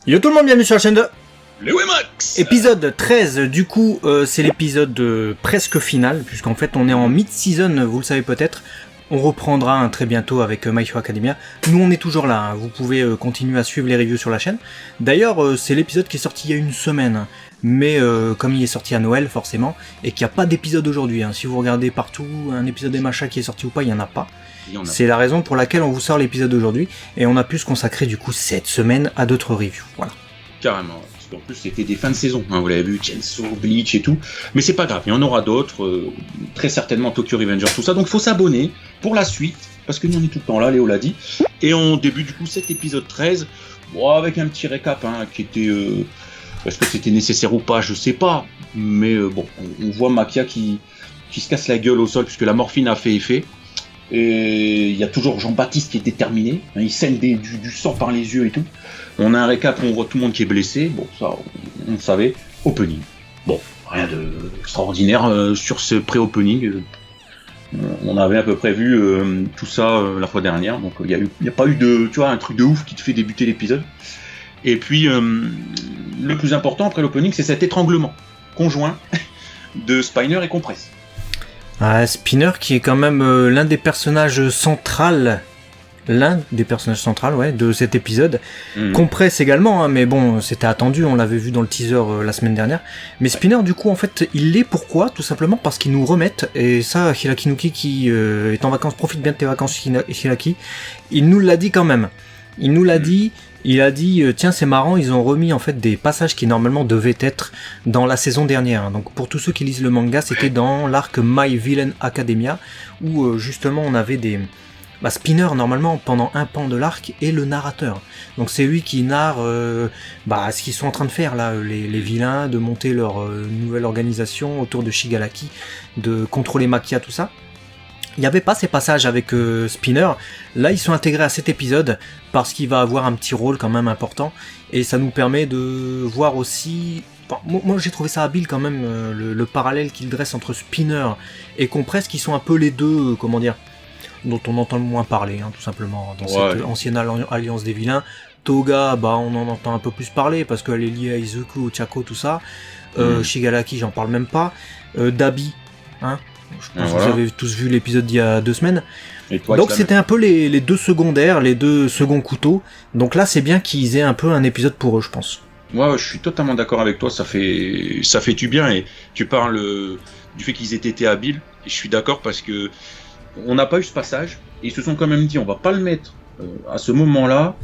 Yo tout le monde, bienvenue sur la chaîne de Les Wemax. Épisode 13, du coup, c'est l'épisode presque final, puisqu'en fait on est en mid-season, vous le savez peut-être. On reprendra très bientôt avec My Hero Academia. Nous on est toujours là, vous pouvez continuer à suivre les reviews sur la chaîne. D'ailleurs, c'est l'épisode qui est sorti il y a une semaine, mais comme il est sorti à Noël forcément, et qu'il n'y a pas d'épisode aujourd'hui. Si vous regardez partout un épisode des machas qui est sorti ou pas, il n'y en a pas. C'est la raison pour laquelle on vous sort l'épisode d'aujourd'hui, et on a pu se consacrer du coup cette semaine à d'autres reviews. Voilà. Carrément. En plus, c'était des fins de saison, vous l'avez vu, Chainsaw, Bleach et tout. Mais c'est pas grave, il y en aura d'autres, très certainement Tokyo Revengers, tout ça. Donc, il faut s'abonner pour la suite, parce que nous, on est tout le temps là, Léo l'a dit. Et on débute du coup cet épisode 13, avec un petit récap, qui était... est-ce que c'était nécessaire ou pas, je sais pas. Mais on voit Makia qui se casse la gueule au sol, puisque la morphine a fait effet. Et il y a toujours Jean-Baptiste qui est déterminé, il saigne du sang par les yeux et tout. On a un récap où on voit tout le monde qui est blessé, ça on le savait. Opening. Rien de extraordinaire sur ce pré-opening. On avait à peu près vu tout ça la fois dernière, donc il n'y a pas eu de, un truc de ouf qui te fait débuter l'épisode. Et puis le plus important après l'opening, c'est cet étranglement conjoint de Spiner et Compress. Spinner qui est quand même l'un des personnages centraux de cet épisode. Compress également, mais bon, c'était attendu, on l'avait vu dans le teaser la semaine dernière. Mais Spinner, du coup, en fait, il l'est pourquoi ? Tout simplement parce qu'ils nous remettent, et ça, Hirakinuki qui est en vacances, profite bien de tes vacances, Hiraki, il nous l'a dit quand même. Il nous l'a dit. Il a dit, tiens, c'est marrant, ils ont remis en fait des passages qui normalement devaient être dans la saison dernière. Donc pour tous ceux qui lisent le manga, c'était dans l'arc My Villain Academia, où justement on avait des... Spinner normalement pendant un pan de l'arc et le narrateur. Donc c'est lui qui narre ce qu'ils sont en train de faire là, les vilains, de monter leur nouvelle organisation autour de Shigaraki, de contrôler Makia, tout ça. Il n'y avait pas ces passages avec Spinner. Là, ils sont intégrés à cet épisode parce qu'il va avoir un petit rôle quand même important. Et ça nous permet de voir aussi... moi, j'ai trouvé ça habile quand même, le parallèle qu'il dresse entre Spinner et Compress, qui sont un peu les deux, dont on entend le moins parler, tout simplement, dans cette ancienne alliance des vilains. Toga, on en entend un peu plus parler parce qu'elle est liée à Izuku, Chako, tout ça. Shigaraki, j'en parle même pas. Dabi, je pense que vous avez tous vu l'épisode d'il y a 2 semaines. Donc c'était un peu les deux secondaires, les deux seconds couteaux. Donc là c'est bien qu'ils aient un peu un épisode pour eux, je pense. Moi je suis totalement d'accord avec toi, ça fait du bien. Et tu parles du fait qu'ils aient été habiles. Et je suis d'accord parce que on n'a pas eu ce passage. Et ils se sont quand même dit on va pas le mettre à ce moment-là.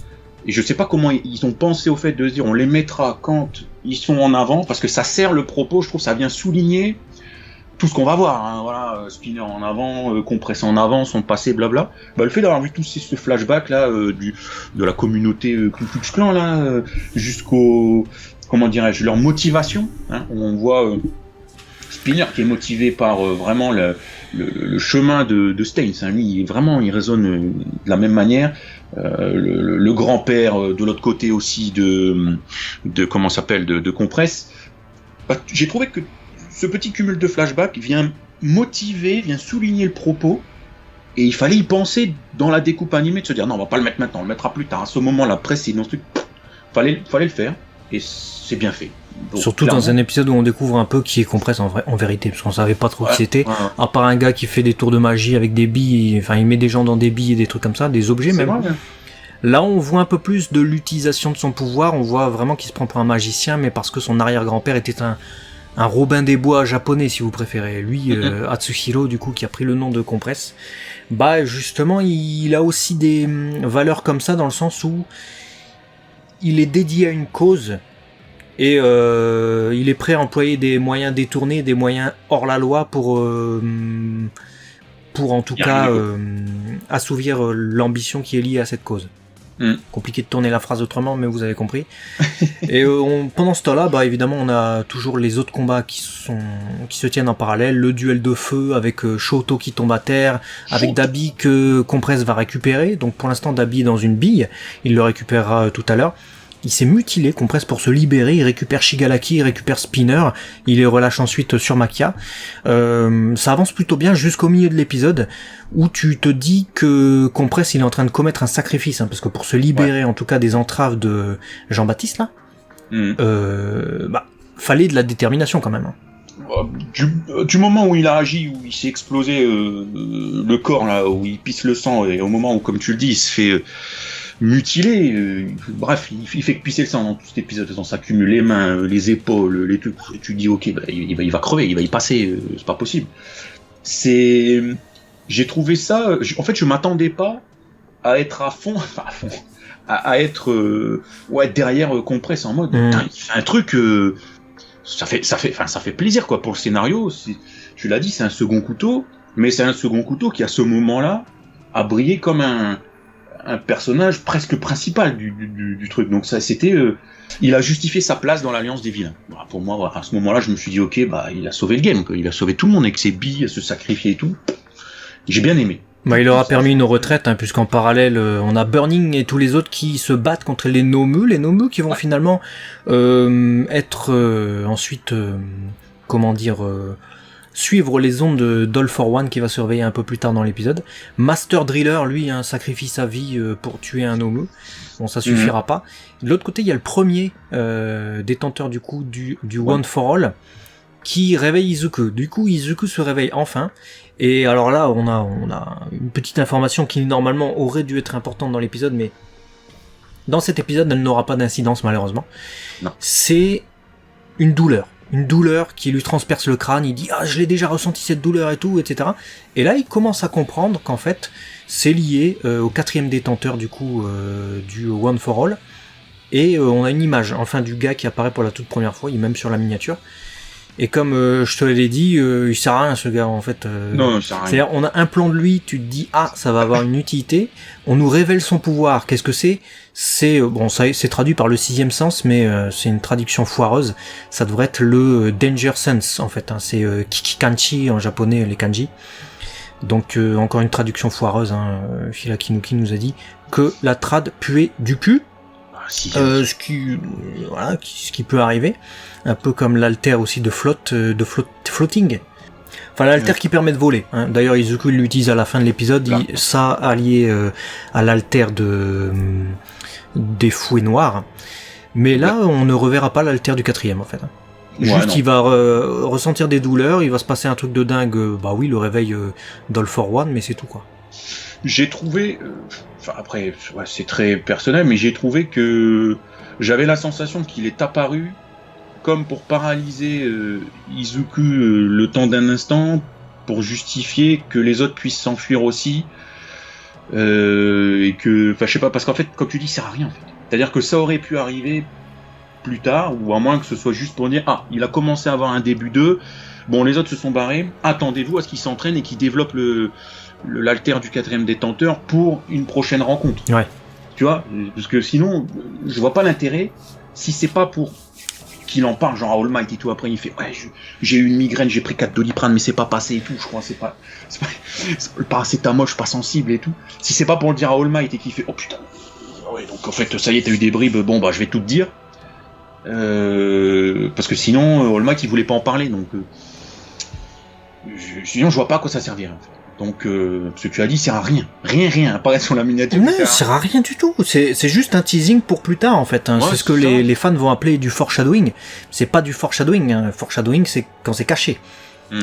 Et je sais pas comment ils ont pensé au fait de se dire on les mettra quand ils sont en avant. Parce que ça sert le propos, je trouve ça vient souligner tout ce qu'on va voir, Spinner en avant, Compress en avant, son passé, blabla. Le fait d'avoir vu tout ce flashback là de la communauté Ku Klux Klan là, jusqu'au leur motivation, où on voit Spinner qui est motivé par vraiment le chemin de Stains. Lui, il résonne de la même manière. Le grand-père de l'autre côté aussi de Compress. J'ai trouvé que ce petit cumul de flashbacks vient souligner le propos, et il fallait y penser dans la découpe animée, de se dire non, on va pas le mettre maintenant, on le mettra plus tard. À ce moment, la presse, c'est dans ce truc, fallait le faire, et c'est bien fait. Donc, surtout dans un épisode où on découvre un peu qui est Compress en vérité, parce qu'on savait pas trop qui c'était, à part un gars qui fait des tours de magie avec des billes, il met des gens dans des billes et des trucs comme ça, des objets même. Vrai. Là, on voit un peu plus de l'utilisation de son pouvoir, on voit vraiment qu'il se prend pour un magicien, mais parce que son arrière-grand-père était un Robin des Bois japonais, si vous préférez. Lui, Atsuhiro, du coup, qui a pris le nom de Compress, justement, il a aussi des valeurs comme ça, dans le sens où il est dédié à une cause, et il est prêt à employer des moyens détournés, des moyens hors la loi pour en tout cas assouvir l'ambition qui est liée à cette cause. Compliqué de tourner la phrase autrement, mais vous avez compris. Et pendant ce temps-là, évidemment, on a toujours les autres combats qui se tiennent en parallèle. Le duel de feu avec Shoto qui tombe à terre, avec Dabi que Compress va récupérer. Donc pour l'instant, Dabi est dans une bille. Il le récupérera tout à l'heure. il s'est mutilé, Compresse, pour se libérer, il récupère Shigalaki, il récupère Spinner, il les relâche ensuite sur Makia. Ça avance plutôt bien jusqu'au milieu de l'épisode, où tu te dis que Compresse, il est en train de commettre un sacrifice, hein, parce que pour se libérer en tout cas des entraves de Jean-Baptiste, là, fallait de la détermination quand même. Du moment où il a agi, où il s'est explosé le corps, là, où il pisse le sang, et au moment où, comme tu le dis, il se fait mutiler, bref, il fait que pisser le sang dans tout cet épisode, on s'accumule les mains, les épaules, les trucs, et tu dis ok, il va crever, il va y passer, c'est pas possible. J'ai trouvé ça, en fait je m'attendais pas à être à fond, à être derrière Compresse en mode, putain, il fait un truc, ça fait plaisir quoi pour le scénario, tu l'as dit, c'est un second couteau, mais c'est un second couteau qui à ce moment-là a brillé comme un personnage presque principal du truc. Donc ça, c'était, il a justifié sa place dans l'alliance des vilains. Bah, pour moi, à ce moment-là, je me suis dit ok, bah il a sauvé le game, quoi. Il a sauvé tout le monde avec ses billes, à se sacrifier et tout. J'ai bien aimé. Bah, il leur a permis une retraite, hein, puisqu'en parallèle, on a Burning et tous les autres qui se battent contre les Nomu qui vont finalement être ensuite, suivre les ondes d'All for One qui va surveiller un peu plus tard dans l'épisode. Master Driller, lui, sacrifie sa vie pour tuer un Nomu. Bon, ça suffira pas. De l'autre côté, il y a le premier détenteur du coup du One for All qui réveille Izuku. Du coup, Izuku se réveille enfin. Et alors là, on a une petite information qui normalement aurait dû être importante dans l'épisode, mais dans cet épisode, elle n'aura pas d'incidence malheureusement. Non. C'est une douleur qui lui transperce le crâne. Il dit je l'ai déjà ressenti cette douleur et tout, etc. Et là, il commence à comprendre qu'en fait, c'est lié au 4e détenteur du coup du One for All. Et on a une image enfin du gars qui apparaît pour la toute première fois, il est même sur la miniature. Et comme je te l'ai dit, il sert à rien ce gars en fait. Non, il sert à rien. C'est-à-dire, on a un plan de lui, tu te dis ça va avoir une utilité. On nous révèle son pouvoir. Qu'est-ce que c'est ? C'est c'est traduit par le 6e sens, mais c'est une traduction foireuse. Ça devrait être le Danger Sense en fait. C'est Kikikanchi en japonais, les kanji. Donc encore une traduction foireuse. Phila Kinuki nous a dit que la trad puait du cul. Ce qui peut arriver, un peu comme l'alter aussi de floating. Enfin, l'alter qui permet de voler. Hein. D'ailleurs, Izuku l'utilise à la fin de l'épisode, ça allié à l'alter des fouets noirs. Mais là, on ne reverra pas l'alter du 4e en fait. Juste, il va ressentir des douleurs, il va se passer un truc de dingue. Le réveil d'All for One, mais c'est tout quoi. J'ai trouvé, après c'est très personnel, mais j'ai trouvé que j'avais la sensation qu'il est apparu comme pour paralyser Izuku le temps d'un instant, pour justifier que les autres puissent s'enfuir aussi, et que, je sais pas, parce qu'en fait, comme tu dis, ça sert à rien en fait. C'est-à-dire que ça aurait pu arriver plus tard, ou à moins que ce soit juste pour dire il a commencé à avoir un début 2, bon les autres se sont barrés, attendez-vous à ce qu'il s'entraîne et qu'il développe l'alter du 4e détenteur pour une prochaine rencontre. Ouais. Tu vois, parce que sinon, je vois pas l'intérêt, si c'est pas pour qu'il en parle, genre à All Might et tout, après il fait j'ai eu une migraine, j'ai pris 4 Doliprane, mais c'est pas passé et tout, je crois, c'est pas le paracétamol, je suis pas sensible et tout. Si c'est pas pour le dire à All Might et qu'il fait putain, ouais, donc en fait, ça y est, t'as eu des bribes, je vais tout te dire. Parce que sinon, All Might il voulait pas en parler, donc sinon je vois pas à quoi ça servirait en fait. Donc, ce que tu as dit sert à rien. Rien, apparaître sur la miniature. Non, ça sert à rien du tout. C'est juste un teasing pour plus tard, en fait. Ouais, c'est ce que les fans vont appeler du foreshadowing. C'est pas du foreshadowing. Foreshadowing, c'est quand c'est caché.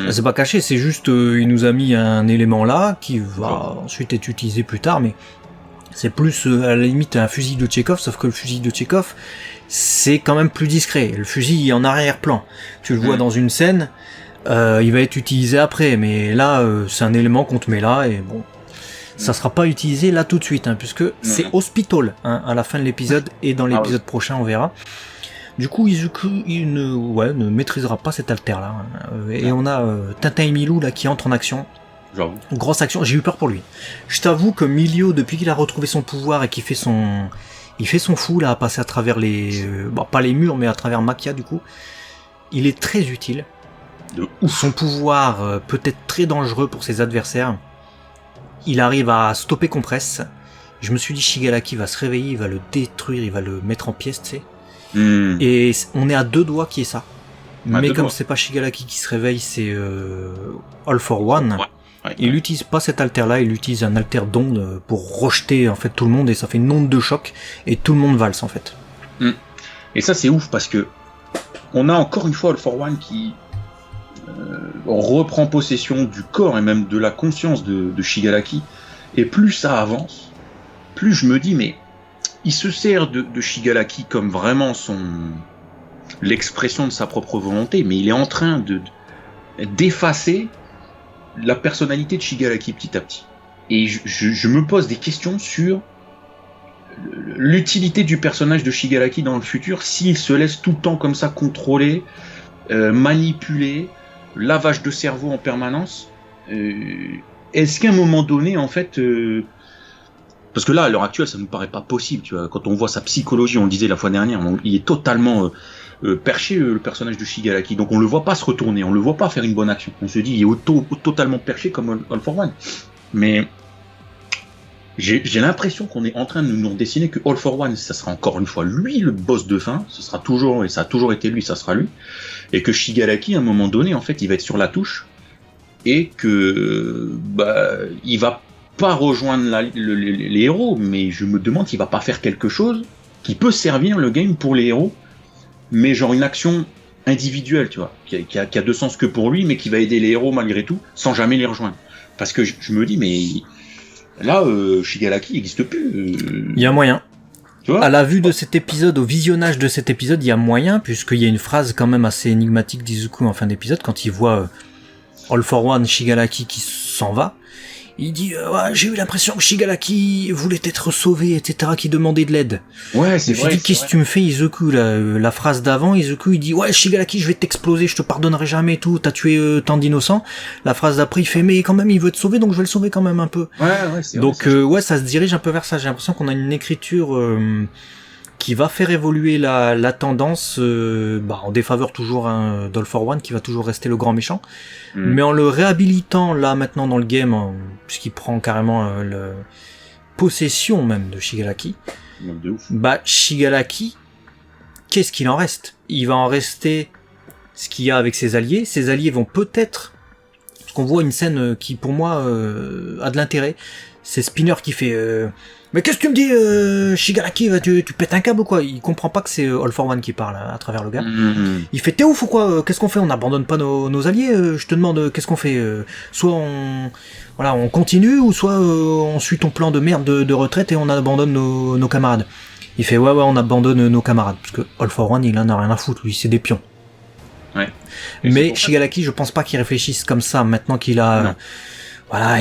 C'est pas caché, c'est juste, il nous a mis un élément là, qui va ensuite être utilisé plus tard, mais c'est plus, à la limite, un fusil de Tchekhov, sauf que le fusil de Tchekhov, c'est quand même plus discret. Le fusil est en arrière-plan. Tu le vois dans une scène, il va être utilisé après, mais là c'est un élément qu'on te met là et bon, ça sera pas utilisé là tout de suite, puisque c'est Hospital à la fin de l'épisode et dans l'épisode prochain on verra. Du coup Izuku il ne maîtrisera pas cet alter là, et on a Tintin et Milou là qui entre en action. Grosse action, j'ai eu peur pour lui. Je t'avoue que Milio, depuis qu'il a retrouvé son pouvoir et qu'il fait son fou là à passer à travers les pas les murs mais à travers Makia du coup, il est très utile. Son pouvoir peut être très dangereux pour ses adversaires. Il arrive à stopper Compresse. je me suis dit Shigaraki va se réveiller, il va le détruire, il va le mettre en pièces, tu sais. Et on est à 2 doigts qui est ça. Mais comme c'est pas Shigaraki qui se réveille, c'est All for One. Ouais. Il utilise pas cet alter là, il utilise un alter d'onde pour rejeter en fait tout le monde et ça fait une onde de choc et tout le monde valse en fait. Et ça c'est ouf parce que on a encore une fois All for One qui reprend possession du corps et même de la conscience de Shigaraki, et plus ça avance, plus je me dis mais il se sert de Shigaraki comme vraiment l'expression de sa propre volonté, mais il est en train d'effacer la personnalité de Shigaraki petit à petit. Et je me pose des questions sur l'utilité du personnage de Shigaraki dans le futur s'il se laisse tout le temps comme ça contrôler, manipuler, lavage de cerveau en permanence. Est-ce qu'à un moment donné, en fait, parce que là, à l'heure actuelle, ça ne nous paraît pas possible, tu vois, quand on voit sa psychologie, on le disait la fois dernière, il est totalement perché, le personnage de Shigaraki, donc on le voit pas se retourner, on le voit pas faire une bonne action, on se dit il est totalement perché comme All for One, mais j'ai l'impression qu'on est en train de nous redessiner que All for One, ça sera encore une fois lui le boss de fin, ce sera toujours, et ça a toujours été lui, ça sera lui, et que Shigaraki, à un moment donné, en fait, il va être sur la touche, et que il va pas rejoindre les héros, mais je me demande s'il va pas faire quelque chose qui peut servir le game pour les héros, mais genre une action individuelle, tu vois, qui a de sens que pour lui, mais qui va aider les héros malgré tout, sans jamais les rejoindre. Parce que je me dis, mais là, Shigaraki n'existe plus. Il y a moyen. Tu vois, à la vue de cet épisode, au visionnage de cet épisode, il y a moyen, puisqu'il y a une phrase quand même assez énigmatique d'Izuku en fin d'épisode, quand il voit All for One, Shigaraki qui s'en va. Il dit ouais, j'ai eu l'impression que Shigaraki voulait être sauvé, etc., qui demandait de l'aide. Ouais, c'est vrai. Je dis qu'est-ce que tu me fais, Izuku, la phrase d'avant, Izuku il dit ouais, Shigaraki, je vais t'exploser, je te pardonnerai jamais et tout, t'as tué tant d'innocents. La phrase d'après il fait mais quand même il veut te sauver, donc je vais le sauver quand même un peu. Ouais, c'est donc vrai, ouais, ça se dirige un peu vers ça. J'ai l'impression qu'on a une écriture qui va faire évoluer la tendance en défaveur toujours d'All for One, qui va toujours rester le grand méchant, mais en le réhabilitant là maintenant dans le game, puisqu'il prend carrément la possession même de Shigaraki. De ouf. Shigaraki, qu'est-ce qu'il en reste? Il va en rester ce qu'il y a avec ses alliés. Ses alliés vont peut-être, parce qu'on voit une scène qui pour moi a de l'intérêt, c'est Spinner qui fait mais qu'est-ce que tu me dis, Shigaraki, tu pètes un câble ou quoi? Il comprend pas que c'est All for One qui parle à travers le gars. Il fait t'es ouf ou quoi? Qu'est-ce qu'on fait? On n'abandonne pas nos alliés? Je te demande qu'est-ce qu'on fait? Soit on continue, ou soit on suit ton plan de merde de retraite et on abandonne nos camarades. Il fait ouais on abandonne nos camarades, parce que All for One il en a rien à foutre, lui c'est des pions. Ouais. Mais Shigaraki, je pense pas qu'il réfléchisse comme ça maintenant qu'il a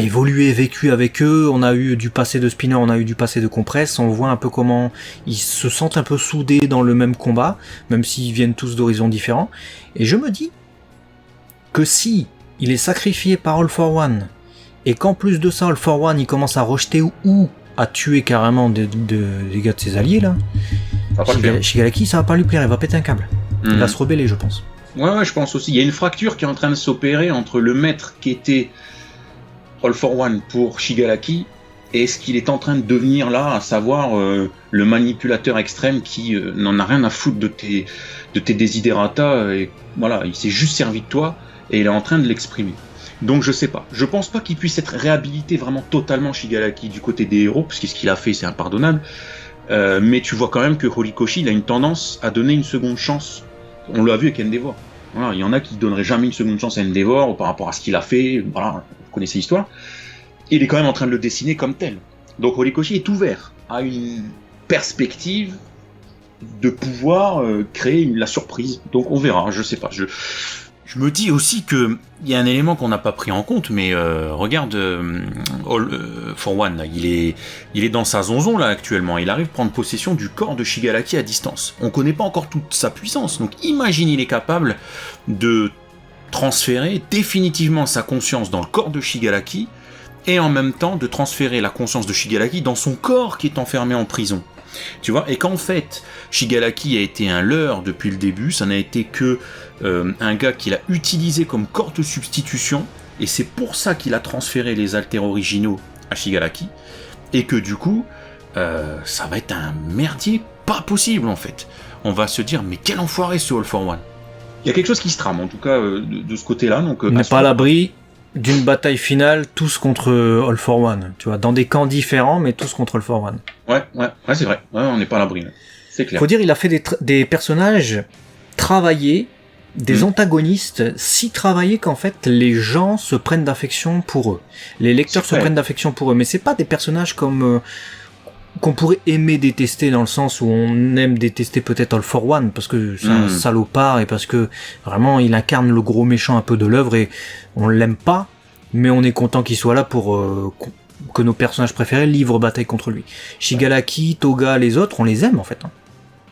évolué, vécu avec eux. On a eu du passé de Spinner, on a eu du passé de Compress, on voit un peu comment ils se sentent un peu soudés dans le même combat, même s'ils viennent tous d'horizons différents. Et je me dis que si il est sacrifié par All for One, et qu'en plus de ça, All for One, il commence à rejeter ou à tuer carrément des gars de ses alliés, là, Shigaraki, ça va pas lui plaire, il va péter un câble. Il va se rebeller, je pense. Ouais, je pense aussi. Il y a une fracture qui est en train de s'opérer entre le maître qui était All for One pour Shigaraki et ce qu'il est en train de devenir là, à savoir le manipulateur extrême qui n'en a rien à foutre de tes desiderata, et voilà, il s'est juste servi de toi et il est en train de l'exprimer. Donc je sais pas, je pense pas qu'il puisse être réhabilité vraiment totalement Shigaraki du côté des héros, parce que ce qu'il a fait c'est impardonnable, mais tu vois quand même que Horikoshi il a une tendance à donner une seconde chance. On l'a vu avec Endeavor. Voilà, il y en a qui donneraient jamais une seconde chance à Endeavor par rapport à ce qu'il a fait, voilà, vous connaissez l'histoire. Il est quand même en train de le dessiner comme tel. Donc Horikoshi est ouvert à une perspective de pouvoir créer la surprise. Donc on verra, je sais pas. Je me dis aussi que il y a un élément qu'on n'a pas pris en compte, mais regarde All for One, là, il est dans sa zonzon là actuellement. Il arrive à prendre possession du corps de Shigaraki à distance. On connaît pas encore toute sa puissance, donc imagine il est capable de transférer définitivement sa conscience dans le corps de Shigaraki et en même temps de transférer la conscience de Shigaraki dans son corps qui est enfermé en prison. Tu vois, et qu'en fait, Shigaraki a été un leurre depuis le début, ça n'a été que un gars qu'il a utilisé comme corps de substitution, et c'est pour ça qu'il a transféré les alters originaux à Shigaraki, et que du coup, ça va être un merdier pas possible en fait. On va se dire, mais quel enfoiré ce All for One. Il y a quelque chose qui se trame en tout cas de ce côté-là. Donc, on n'est pas à l'abri d'une bataille finale, tous contre All for One. Tu vois, dans des camps différents, mais tous contre All for One. Ouais, c'est vrai. Ouais, on n'est pas à l'abri. Là. C'est clair. Faut dire, il a fait des personnages travaillés, des antagonistes si travaillés qu'en fait les gens se prennent d'affection pour eux. Les lecteurs se prennent d'affection pour eux, mais c'est pas des personnages comme qu'on pourrait aimer détester, dans le sens où on aime détester peut-être All for One parce que c'est un salopard et parce que vraiment il incarne le gros méchant un peu de l'œuvre et on l'aime pas, mais on est content qu'il soit là pour que nos personnages préférés livrent bataille contre lui. Shigaraki, Toga, les autres, on les aime en fait.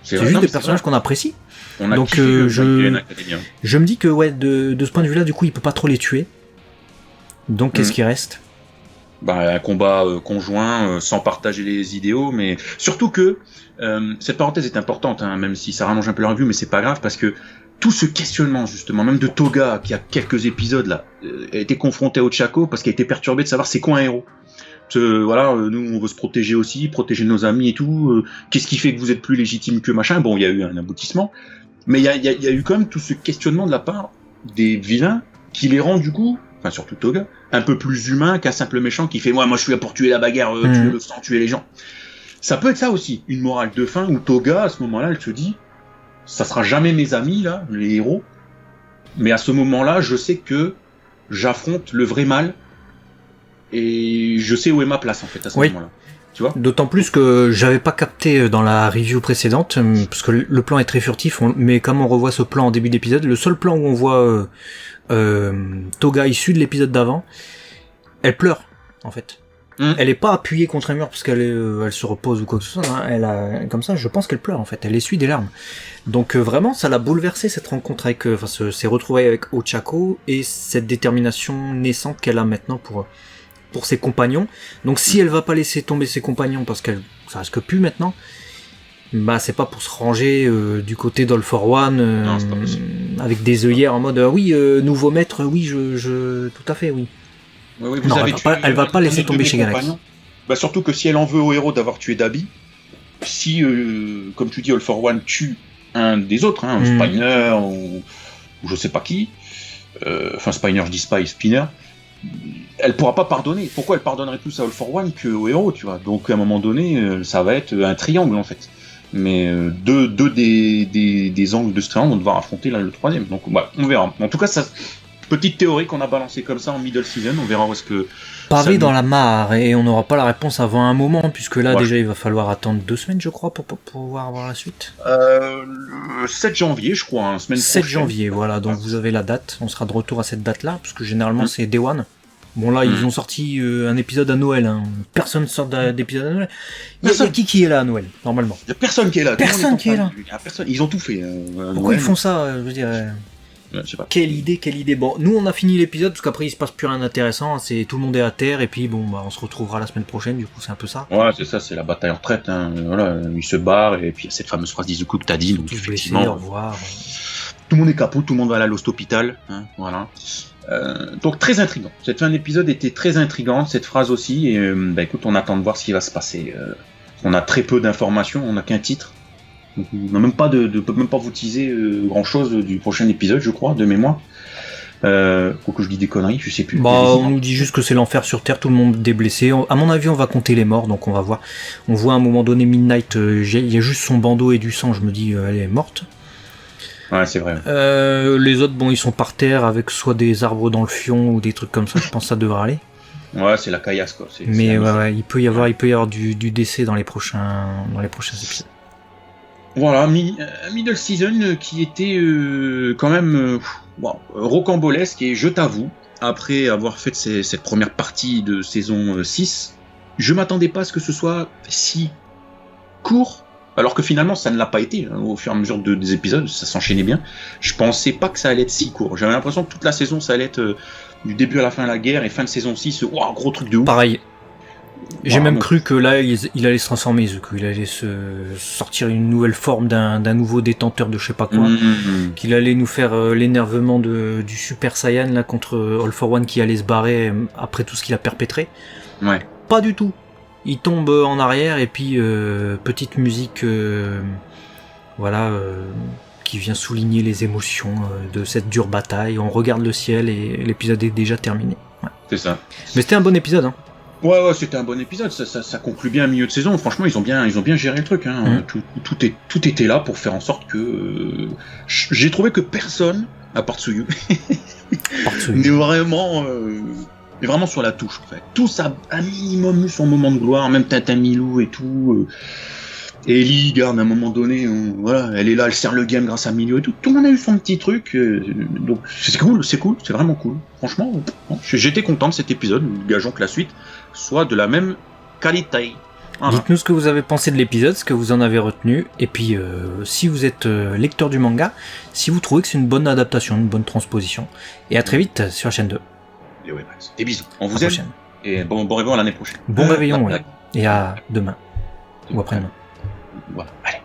C'est juste des personnages qu'on apprécie. Donc je me dis que ouais, de ce point de vue-là, du coup, il peut pas trop les tuer. Donc qu'est-ce qui reste ? Un combat conjoint sans partager les idéaux, mais surtout que cette parenthèse est importante, hein, même si ça rallonge un peu la revue, mais c'est pas grave parce que tout ce questionnement justement, même de Toga qui a quelques épisodes là, a été confronté à Ochako parce qu'il a été perturbé de savoir c'est quoi un héros. Voilà, nous on veut se protéger aussi, protéger nos amis et tout. Qu'est-ce qui fait que vous êtes plus légitime que machin ? Bon, il y a eu un aboutissement, mais il y a eu quand même tout ce questionnement de la part des vilains qui les rend du coup, enfin surtout Toga, un peu plus humain qu'un simple méchant qui fait moi je suis là pour tuer la bagarre, tuer le sang, tuer les gens. Ça peut être ça aussi, une morale de fin où Toga à ce moment-là elle se dit ça sera jamais mes amis là, les héros, mais à ce moment-là je sais que j'affronte le vrai mal. Et je sais où est ma place en fait à ce moment-là. Tu vois ? D'autant plus que j'avais pas capté dans la review précédente, parce que le plan est très furtif, mais comme on revoit ce plan en début d'épisode, le seul plan où on voit Toga issu de l'épisode d'avant, elle pleure en fait. Elle est pas appuyée contre un mur parce qu'elle elle se repose ou quoi que ce soit, hein. Comme ça, je pense qu'elle pleure en fait, elle essuie des larmes. Donc vraiment, ça l'a bouleversé cette rencontre avec, ces retrouvailles avec Ochako et cette détermination naissante qu'elle a maintenant pour ses compagnons. Donc si elle va pas laisser tomber ses compagnons parce qu'elle ça risque plus maintenant, bah c'est pas pour se ranger du côté d'All for One avec des œillères en mode nouveau maître, oui je tout à fait oui. Oui, non, elle va pas laisser tomber Shigaraki. Bah surtout que si elle en veut au héros d'avoir tué Dabi, si comme tu dis All for One tue un des autres, hein, Spiner ou je sais pas qui, Spiner je dis Spinner, elle pourra pas pardonner. Pourquoi elle pardonnerait plus à All for One qu'au héros, tu vois ? Donc à un moment donné, ça va être un triangle en fait. Mais deux des angles de ce triangle vont devoir affronter là, le troisième. Donc on verra. En tout cas, ça, petite théorie qu'on a balancée comme ça en middle season, on verra où est-ce que... Pavé dans la mare, et on n'aura pas la réponse avant un moment, puisque là déjà il va falloir attendre 2 semaines je crois pour pouvoir avoir la suite. Le 7 janvier je crois, hein, semaine 7 prochaine. janvier, voilà, donc vous avez la date, on sera de retour à cette date-là, parce que généralement c'est Day One. Bon là ils ont sorti un épisode à Noël, hein. Personne sort d'épisode à Noël. Il y a qui est là à Noël, normalement. Il y a personne qui est là. Personne qui est là. Personne. Ils ont tout fait. Pourquoi Noël. ils font ça, je veux dire je sais pas. Quelle idée. Bon, nous on a fini l'épisode parce qu'après il se passe plus rien d'intéressant, c'est tout le monde est à terre et puis bon bah on se retrouvera la semaine prochaine, du coup c'est un peu ça. Ouais, c'est ça, c'est la bataille en retraite, hein. Voilà, il se barre et puis il y a cette fameuse phrase d'Izuku que t'as dit, donc effectivement. Blessé, au revoir. Tout le monde est capot, tout le monde va aller à l'hôpital, hein, voilà. Donc très intriguant. Cette fin d'épisode était très intrigante, cette phrase aussi, et écoute, on attend de voir ce qui va se passer. On a très peu d'informations, on n'a qu'un titre. Donc, on n'a même pas peut même pas vous teaser grand chose du prochain épisode, je crois, de mémoire. Faut que je dis des conneries, je sais plus. On nous dit juste que c'est l'enfer sur Terre, tout le monde est blessé. À mon avis, on va compter les morts, donc on va voir. On voit à un moment donné Midnight, il y a juste son bandeau et du sang, je me dis, elle est morte. Ouais, c'est vrai. Les autres, ils sont par terre avec soit des arbres dans le fion ou des trucs comme ça, je pense que ça devrait aller. Ouais, c'est la caillasse, quoi. Mais ouais, il peut y avoir du décès dans les prochains épisodes. Voilà, middle season qui était quand même rocambolesque, et je t'avoue, après avoir fait cette première partie de saison 6, je m'attendais pas à ce que ce soit si court, alors que finalement ça ne l'a pas été, hein, au fur et à mesure des épisodes, ça s'enchaînait bien. Je pensais pas que ça allait être si court, j'avais l'impression que toute la saison ça allait être du début à la fin de la guerre, et fin de saison 6, gros truc de ouf. Pareil. J'ai même cru que là, il allait se transformer, qu'il allait se sortir une nouvelle forme d'un nouveau détenteur de je sais pas quoi, qu'il allait nous faire l'énervement du Super Saiyan là contre All for One qui allait se barrer après tout ce qu'il a perpétré. Ouais. Pas du tout. il tombe en arrière et puis petite musique qui vient souligner les émotions de cette dure bataille. On regarde le ciel et l'épisode est déjà terminé. Ouais. C'est ça. Mais c'était un bon épisode. Hein. Ouais, c'était un bon épisode. Ça conclut bien un milieu de saison. Franchement, ils ont bien géré le truc. Hein. Tout était là pour faire en sorte que j'ai trouvé que personne, à part Tsuyu, n'est vraiment sur la touche. En fait. Tous a un minimum eu son moment de gloire. Même Tata Milou et tout. Ellie garde à un moment donné, elle est là, elle sert le game grâce à Milou et tout. Tout le monde a eu son petit truc, donc c'est cool, c'est vraiment cool. Franchement, j'étais content de cet épisode. Gageons que la suite soit de la même qualité. Voilà. Dites-nous ce que vous avez pensé de l'épisode, ce que vous en avez retenu, et puis si vous êtes lecteur du manga, si vous trouvez que c'est une bonne adaptation, une bonne transposition. Et à très vite sur la chaîne 2. Et ouais, des bisous. On vous aime. Et bon réveillon à l'année prochaine. Bon réveillon, ouais. Et à demain. Ou après-demain. Voilà, allez.